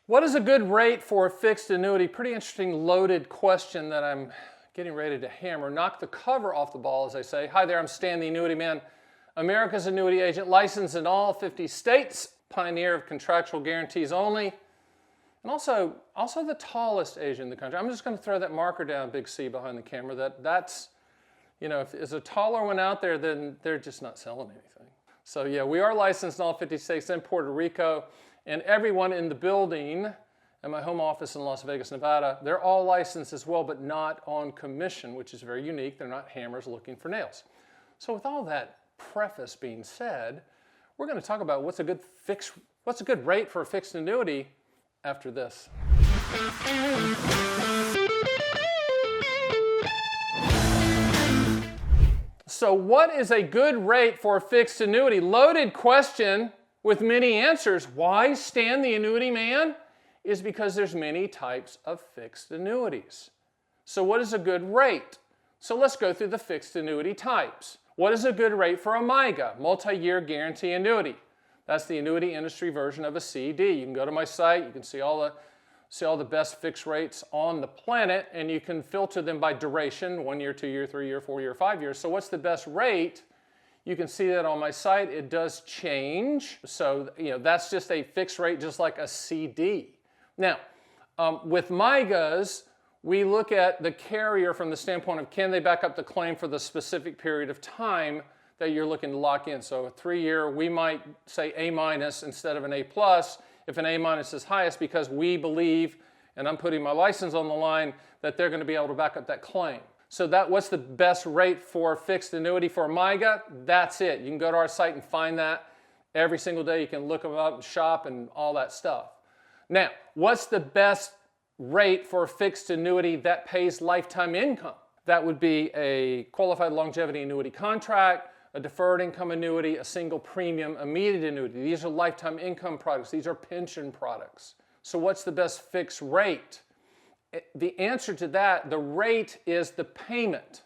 What is a good rate for a fixed annuity? Pretty interesting loaded question that I'm getting ready to hammer. Knock the cover off the ball, as I say. Hi there, I'm Stan, the Annuity Man, America's annuity agent, licensed in all 50 states, pioneer of contractual guarantees only, and also the tallest agent in the country. I'm just going to throw that marker down, big C behind the camera. That's, you know, if there's a taller one out there, then they're just not selling anything. So yeah, we are licensed in all 50 states and Puerto Rico. And everyone in the building at my home office in Las Vegas, Nevada, they're all licensed as well, but not on commission, which is very unique. They're not hammers looking for nails. So with all that preface being said, we're going to talk about what's a good rate for a fixed annuity after this. So what is a good rate for a fixed annuity? Loaded question with many answers. Why Stan the Annuity Man? Is because there's many types of fixed annuities. So what is a good rate? So let's go through the fixed annuity types. What is a good rate for a MYGA, multi-year guarantee annuity? That's the annuity industry version of a CD. You can go to my site, you can see all the best fixed rates on the planet, and you can filter them by duration, 1 year, 2 year, 3 year, 4 year, 5 years. So what's the best rate? You can see that on my site. It does change. So, you know, that's just a fixed rate, just like a CD. Now, with MYGAs, we look at the carrier from the standpoint of can they back up the claim for the specific period of time that you're looking to lock in. So a 3 year, we might say A- instead of an A+, if an A- is highest, because we believe, and I'm putting my license on the line, that they're going to be able to back up that claim. So what's the best rate for a fixed annuity for a MYGA? That's it. You can go to our site and find that every single day. You can look them up and shop and all that stuff. Now, what's the best rate for a fixed annuity that pays lifetime income? That would be a qualified longevity annuity contract, a deferred income annuity, a single premium immediate annuity. These are lifetime income products. These are pension products. So what's the best fixed rate? The answer to that, the rate is the payment.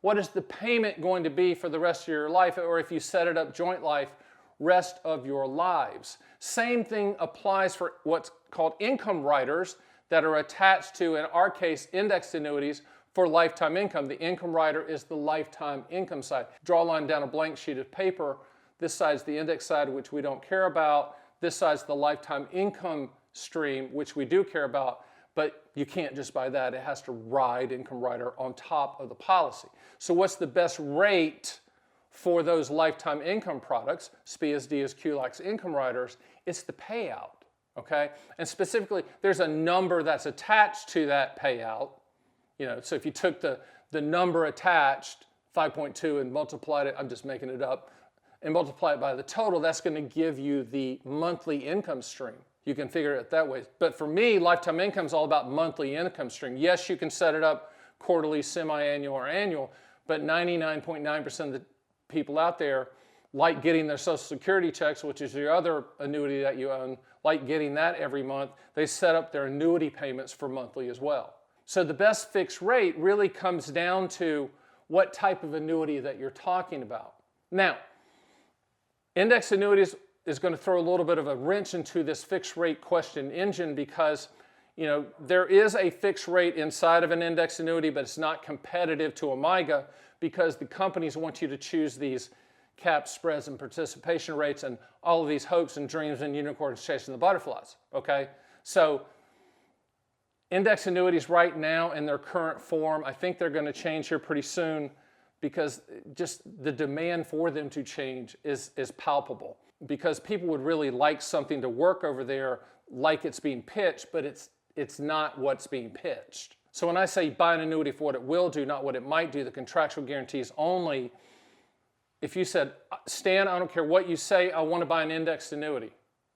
What is the payment going to be for the rest of your life, or if you set it up joint life, rest of your lives? Same thing applies for what's called income riders that are attached to, in our case, indexed annuities for lifetime income. The income rider is the lifetime income side. Draw a line down a blank sheet of paper. This side's the index side, which we don't care about. This side's the lifetime income stream, which we do care about. But you can't just buy that. It has to ride income rider on top of the policy. So what's the best rate for those lifetime income products, SPIAs, DIAs, QLACs, income riders? It's the payout, okay? And specifically, there's a number that's attached to that payout. You know, so if you took the number attached, 5.2, and multiplied it, I'm just making it up, and multiply it by the total, that's going to give you the monthly income stream. You can figure it that way. But for me, lifetime income is all about monthly income stream. Yes, you can set it up quarterly, semi-annual, or annual, but 99.9% of the people out there like getting their Social Security checks, which is your other annuity that you own, like getting that every month. They set up their annuity payments for monthly as well. So the best fixed rate really comes down to what type of annuity that you're talking about. Now, index annuities is going to throw a little bit of a wrench into this fixed rate question engine because, you know, there is a fixed rate inside of an index annuity, but it's not competitive to a MYGA because the companies want you to choose these cap spreads and participation rates and all of these hopes and dreams and unicorns chasing the butterflies, okay? So index annuities right now in their current form, I think they're going to change here pretty soon because just the demand for them to change is palpable. Because people would really like something to work over there like it's being pitched, but it's not what's being pitched. So when I say buy an annuity for what it will do, not what it might do, the contractual guarantees only, if you said, Stan, I don't care what you say, I want to buy an indexed annuity,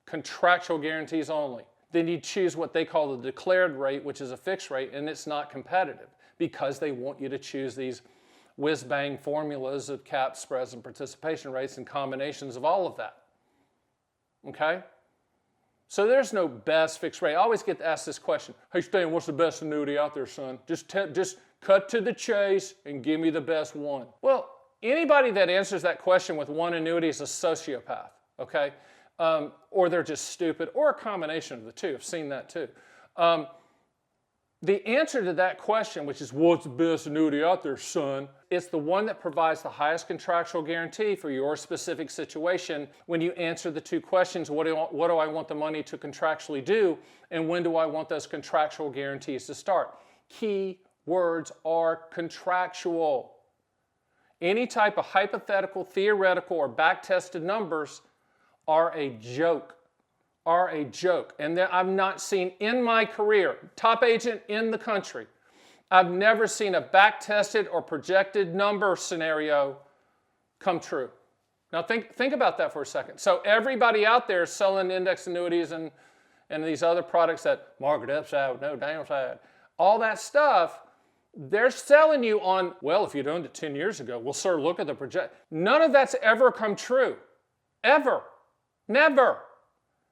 contractual guarantees only, then you'd choose what they call the declared rate, which is a fixed rate, and it's not competitive because they want you to choose these whiz-bang formulas of cap spreads and participation rates and combinations of all of that. Okay? So there's no best fixed rate. I always get asked this question, hey Stan, what's the best annuity out there, son? Just cut to the chase and give me the best one. Well, anybody that answers that question with one annuity is a sociopath, okay? or they're just stupid, or a combination of the two. I've seen that too. The answer to that question, which is what's the best annuity out there, son? It's the one that provides the highest contractual guarantee for your specific situation when you answer the two questions, what do I want the money to contractually do, and when do I want those contractual guarantees to start? Key words are contractual. Any type of hypothetical, theoretical, or back-tested numbers are a joke. And I've not seen in my career, top agent in the country, I've never seen a back-tested or projected number scenario come true. Now think about that for a second. So everybody out there is selling index annuities and these other products that market upside with no downside, all that stuff, they're selling you on, well, if you'd owned it 10 years ago, well, sir, look at the project. None of that's ever come true. Ever. Never.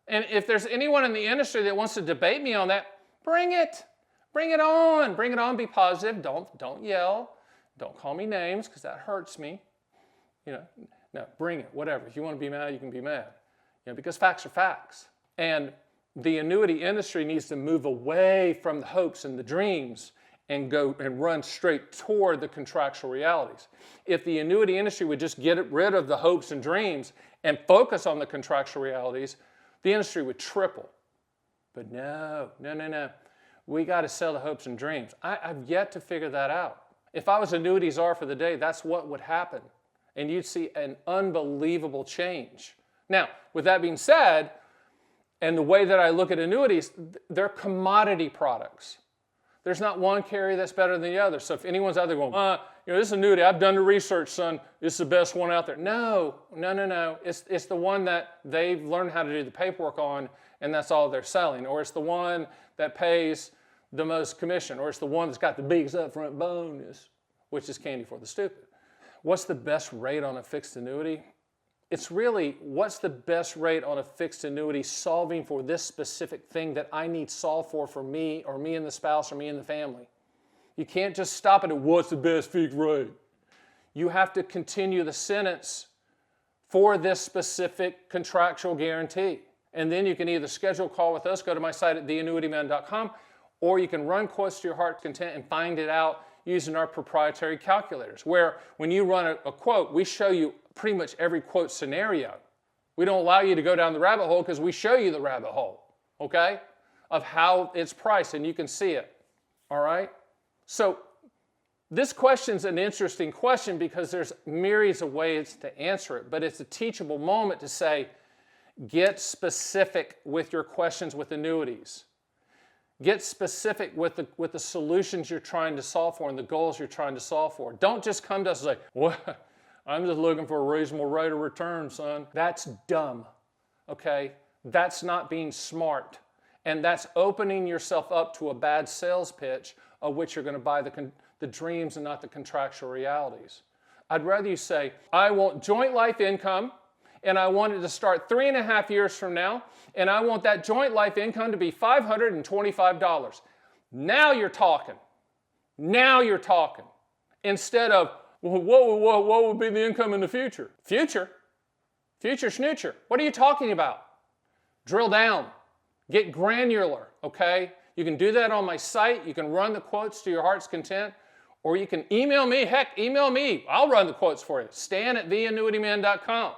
And if there's anyone in the industry that wants to debate me on that, bring it. Bring it on. Bring it on. Be positive. Don't yell. Don't call me names because that hurts me. No, bring it. Whatever. If you want to be mad, you can be mad. Because facts are facts. And the annuity industry needs to move away from the hopes and the dreams and go and run straight toward the contractual realities. If the annuity industry would just get rid of the hopes and dreams and focus on the contractual realities, the industry would triple. But no. We got to sell the hopes and dreams. I've yet to figure that out. If I was annuity czar for the day, that's what would happen. And you'd see an unbelievable change. Now, with that being said, and the way that I look at annuities, they're commodity products. There's not one carrier that's better than the other. So if anyone's out there going, this annuity, I've done the research, son, it's the best one out there. No. It's the one that they've learned how to do the paperwork on, and that's all they're selling. Or it's the one that pays the most commission. Or it's the one that's got the biggest upfront bonus, which is candy for the stupid. What's the best rate on a fixed annuity? It's really, what's the best rate on a fixed annuity solving for this specific thing that I need solved for me, or me and the spouse, or me and the family? You can't just stop it at what's the best fixed rate. You have to continue the sentence for this specific contractual guarantee. And then you can either schedule a call with us, go to my site at theannuityman.com, or you can run quotes to your heart's content and find it out using our proprietary calculators, where when you run a quote, we show you pretty much every quote scenario. We don't allow you to go down the rabbit hole because we show you the rabbit hole, okay, of how it's priced, and you can see it, all right? So this question's an interesting question because there's myriads of ways to answer it, but it's a teachable moment to say, get specific with your questions with annuities. Get specific with the solutions you're trying to solve for and the goals you're trying to solve for. Don't just come to us and say, well, I'm just looking for a reasonable rate of return, son. That's dumb, okay? That's not being smart. And that's opening yourself up to a bad sales pitch of which you're going to buy the dreams and not the contractual realities. I'd rather you say, I want joint life income, and I want it to start 3.5 years from now, and I want that joint life income to be $525. Now you're talking. Now you're talking. Instead of, well, what would be the income in the future? Future snoocher. What are you talking about? Drill down. Get granular, okay? You can do that on my site. You can run the quotes to your heart's content, or you can email me. Heck, email me. I'll run the quotes for you. Stan@theannuityman.com.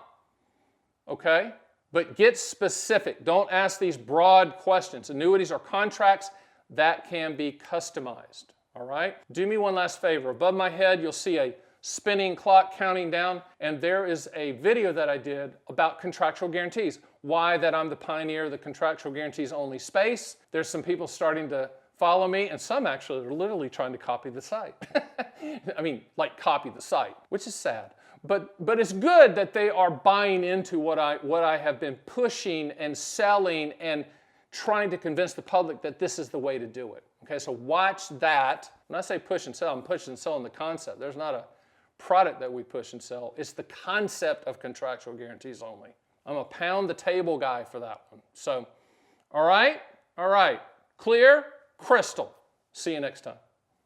Okay? But get specific. Don't ask these broad questions. Annuities are contracts that can be customized. All right? Do me one last favor. Above my head, you'll see a spinning clock counting down, and there is a video that I did about contractual guarantees. Why that I'm the pioneer of the contractual guarantees only space. There's some people starting to follow me, and some actually are literally trying to copy the site. I mean, like copy the site, which is sad. But it's good that they are buying into what I have been pushing and selling and trying to convince the public that this is the way to do it. Okay, so watch that. When I say push and sell, I'm pushing and selling the concept. There's not a product that we push and sell. It's the concept of contractual guarantees only. I'm a pound the table guy for that one. So, all right, clear, crystal. See you next time.